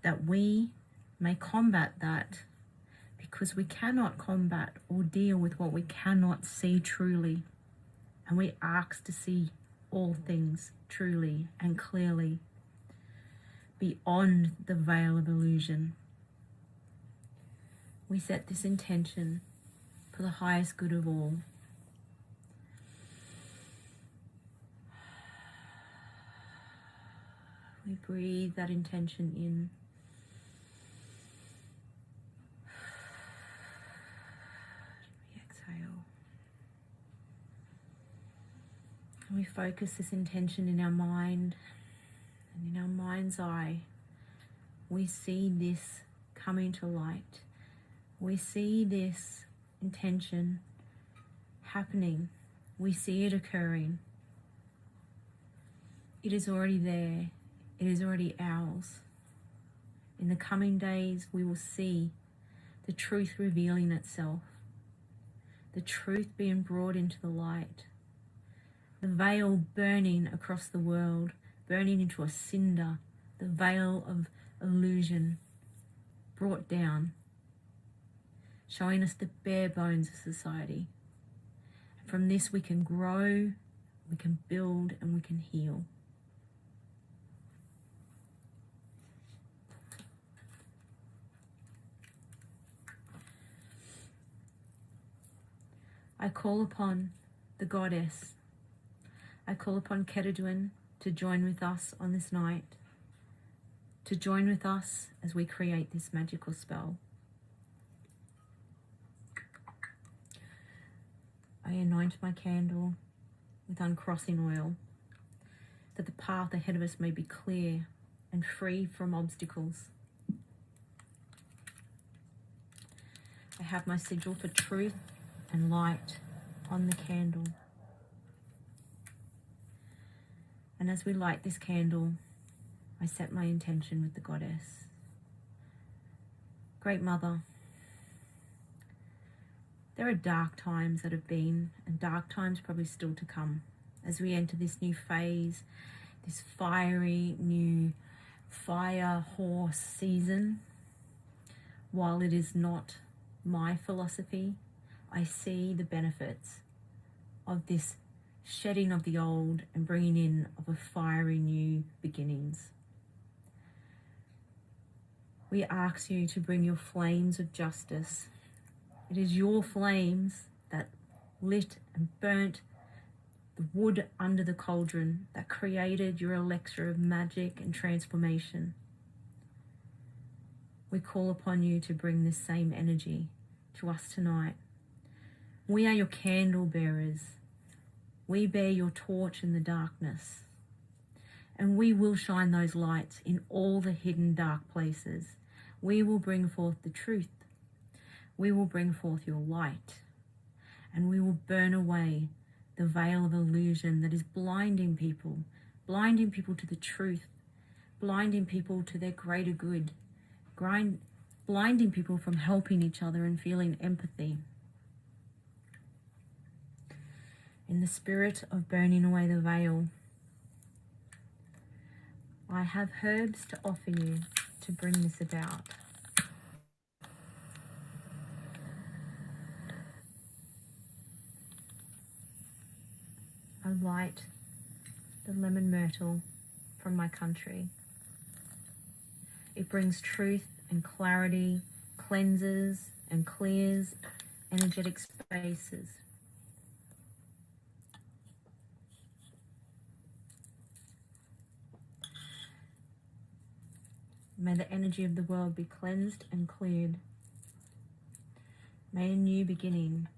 that we may combat that, because we cannot combat or deal with what we cannot see truly, and we ask to see all things truly and clearly, beyond the veil of illusion. We set this intention for the highest good of all. We breathe that intention in. We exhale. And we focus this intention in our mind, and in our mind's eye, we see this coming to light. We see this intention happening. We see it occurring. It is already there. It is already ours. In the coming days, we will see the truth revealing itself, the truth being brought into the light, the veil burning across the world, burning into a cinder, the veil of illusion brought down, showing us the bare bones of society. And from this we can grow, we can build, and we can heal. I call upon the Goddess. I call upon Cerridwen to join with us on this night, to join with us as we create this magical spell. I anoint my candle with uncrossing oil, that the path ahead of us may be clear and free from obstacles. I have my sigil for truth and light on the candle. And as we light this candle, I set my intention with the Goddess. Great Mother, there are dark times that have been, and dark times probably still to come, as we enter this new phase, this fiery new fire horse season. While it is not my philosophy, I see the benefits of this shedding of the old and bringing in of a fiery new beginnings. We ask you to bring your flames of justice. It is your flames that lit and burnt the wood under the cauldron that created your elixir of magic and transformation. We call upon you to bring this same energy to us tonight. We are your candle bearers. We bear your torch in the darkness, and we will shine those lights in all the hidden dark places. We will bring forth the truth. We will bring forth your light, and we will burn away the veil of illusion that is blinding people to the truth, blinding people to their greater good, blinding people from helping each other and feeling empathy. In the spirit of burning away the veil, I have herbs to offer you to bring this about. I light the lemon myrtle from my country. It brings truth and clarity, cleanses and clears energetic spaces. May the energy of the world be cleansed and cleared. May a new beginning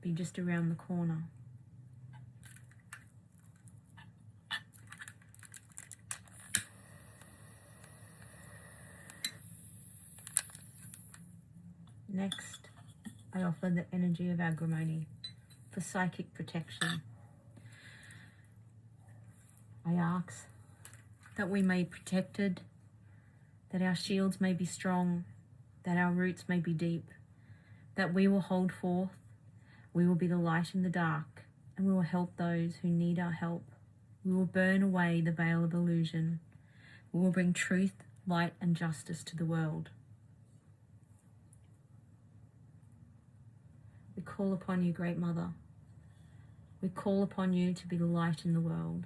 be just around the corner. Next, I offer the energy of agrimony for psychic protection. I ask that we may be protected, that our shields may be strong, that our roots may be deep, that we will hold forth, we will be the light in the dark, and we will help those who need our help. We will burn away the veil of illusion. We will bring truth, light, and justice to the world. We call upon you, Great Mother. We call upon you to be the light in the world.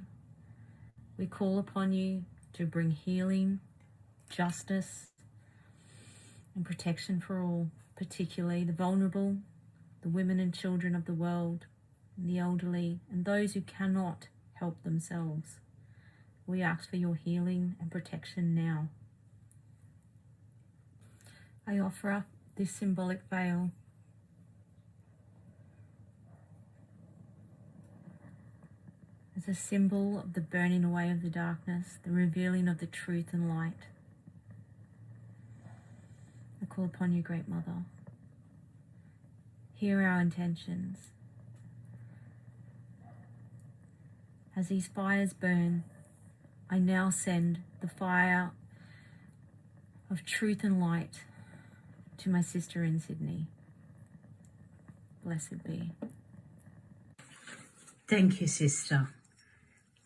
We call upon you to bring healing, justice, and protection for all, particularly the vulnerable, the women and children of the world, and the elderly, and those who cannot help themselves. We ask for your healing and protection now. I offer up this symbolic veil as a symbol of the burning away of the darkness, the revealing of the truth and light. I call upon you, Great Mother. Hear our intentions. As these fires burn, I now send the fire of truth and light to my sister in Sydney. Blessed be. Thank you, sister.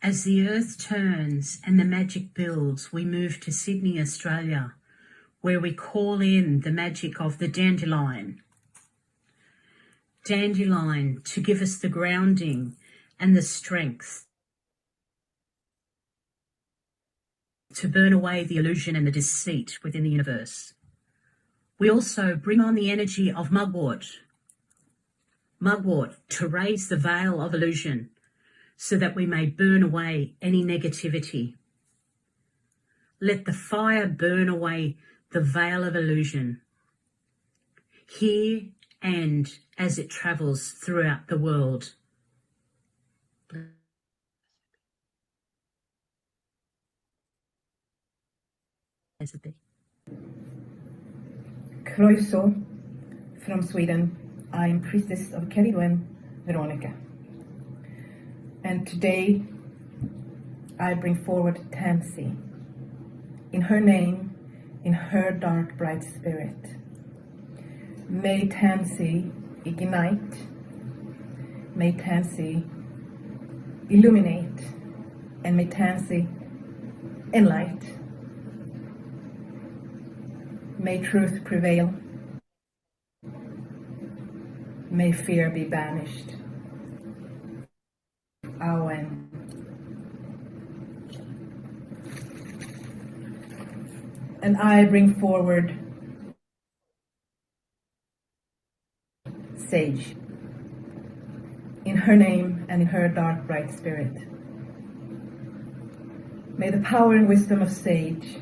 As the earth turns and the magic builds, we move to Sydney, Australia, where we call in the magic of the dandelion. Dandelion to give us the grounding and the strength to burn away the illusion and the deceit within the universe. We also bring on the energy of mugwort to raise the veil of illusion so that we may burn away any negativity. Let the fire burn away the veil of illusion here and as it travels throughout the world. Blessed be. Croeso from Sweden. I'm priestess of Cerridwen, Veronica. And today I bring forward Tansy. In her name, in her dark bright spirit. May Tansy ignite. May Tansy illuminate. And may Tansy enlight. May truth prevail. May fear be banished. Amen. And I bring forward Sage. In her name and in her dark bright spirit. May the power and wisdom of Sage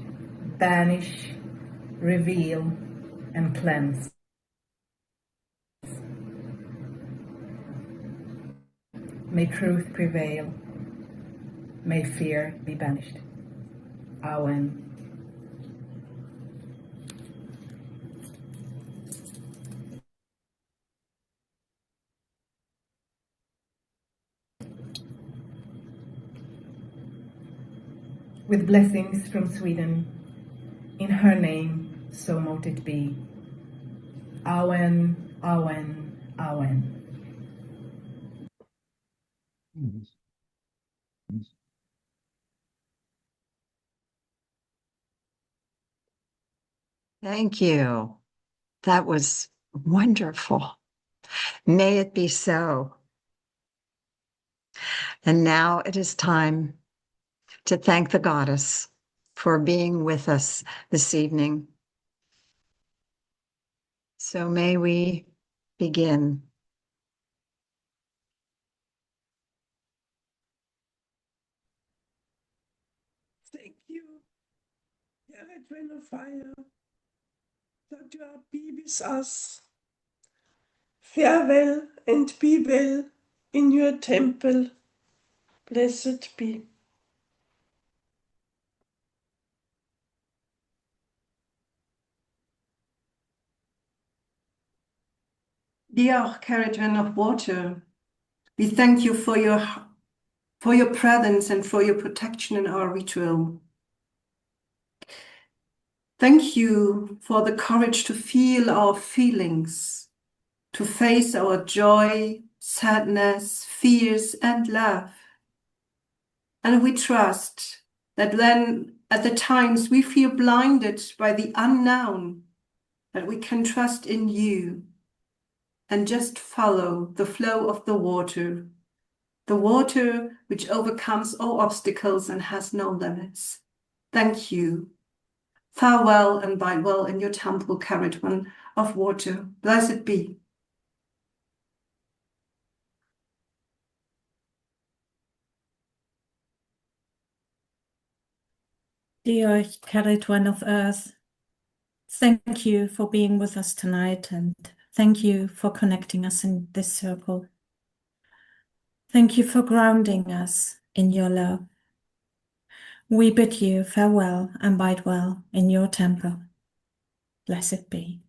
banish, reveal, and cleanse. May truth prevail. May fear be banished. Amen. With blessings from Sweden, in her name, so mote it be. Amen, amen, amen. Thank you. That was wonderful. May it be so. And now it is time to thank the goddess for being with us this evening. So may we begin. Thank you, Cerridwen of fire, that you are be with us. Farewell and be well in your temple. Blessed be. Dear Cerridwen of water, we thank you for your presence and for your protection in our ritual. Thank you for the courage to feel our feelings, to face our joy, sadness, fears, and love. And we trust that when at the times we feel blinded by the unknown, that we can trust in you and just follow the flow of the water which overcomes all obstacles and has no limits. Thank you. Farewell and bide well in your temple, Cerridwen of water. Blessed be. Dear Cerridwen of earth, thank you for being with us tonight, and thank you for connecting us in this circle. Thank you for grounding us in your love. We bid you farewell and bide well in your temple. Blessed be.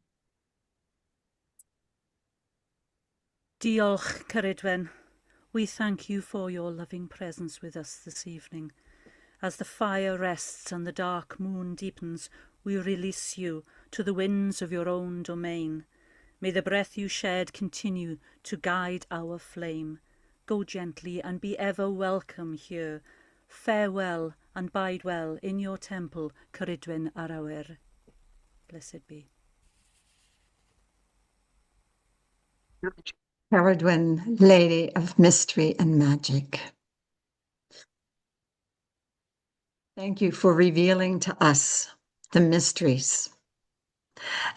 Diolch, Cerridwen. We thank you for your loving presence with us this evening. As the fire rests and the dark moon deepens, we release you to the winds of your own domain. May the breath you shed continue to guide our flame. Go gently and be ever welcome here. Farewell and bide well in your temple, Cerridwen ar awyr. Blessed be. Cerridwen, Lady of Mystery and Magic. Thank you for revealing to us the mysteries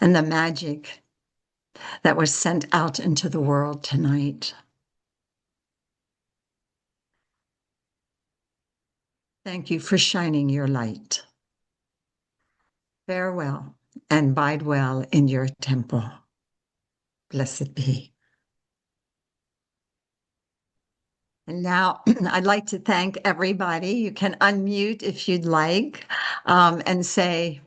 and the magic that was sent out into the world tonight. Thank you for shining your light. Farewell and bide well in your temple. Blessed be. And now I'd like to thank everybody. You can unmute if you'd like, and say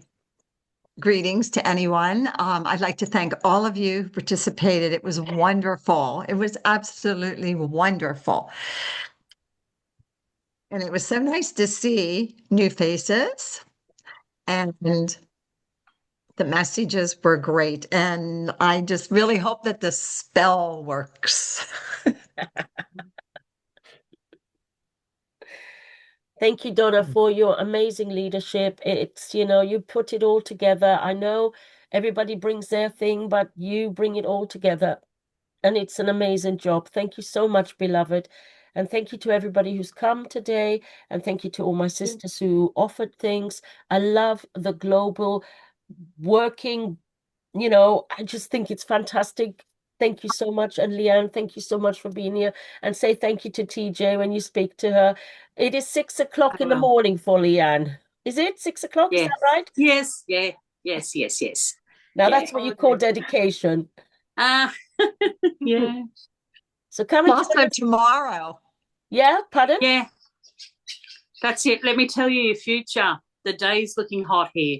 greetings to anyone. I'd like to thank all of you who participated. It was wonderful. It was absolutely wonderful. And it was so nice to see new faces, and the messages were great. And I just really hope that the spell works. Thank you, Donna, for your amazing leadership. It's, you put it all together. I know everybody brings their thing, but you bring it all together. And it's an amazing job. Thank you so much, beloved. And thank you to everybody who's come today. And thank you to all my sisters who offered things. I love the global working, I just think it's fantastic. Thank you so much. And Leanne, thank you so much for being here. And say thank you to TJ when you speak to her. It is 6 o'clock in the morning for Leanne. Is it 6 o'clock? Yeah. Is that right? Yes, yeah, yes. Now Yeah. that's what you call dedication. Yeah. So come and Also tomorrow. Yeah, pardon? Yeah. That's it. Let me tell you your future. The day's looking hot here.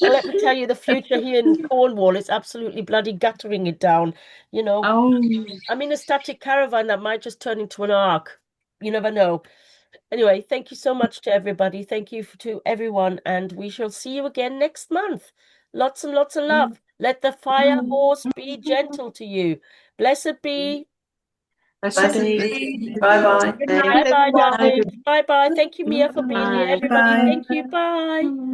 Well, let me tell you, the future here in Cornwall is absolutely bloody guttering it down. I'm in a static caravan that might just turn into an ark. You never know. Anyway, thank you so much to everybody. Thank you to everyone, and we shall see you again next month. Lots and lots of love. Let the fire horse be gentle to you. Blessed be. Bye-bye. Bye bye, darling. Bye bye. Thank you, Mia, for being here. Everybody, thank you. Bye.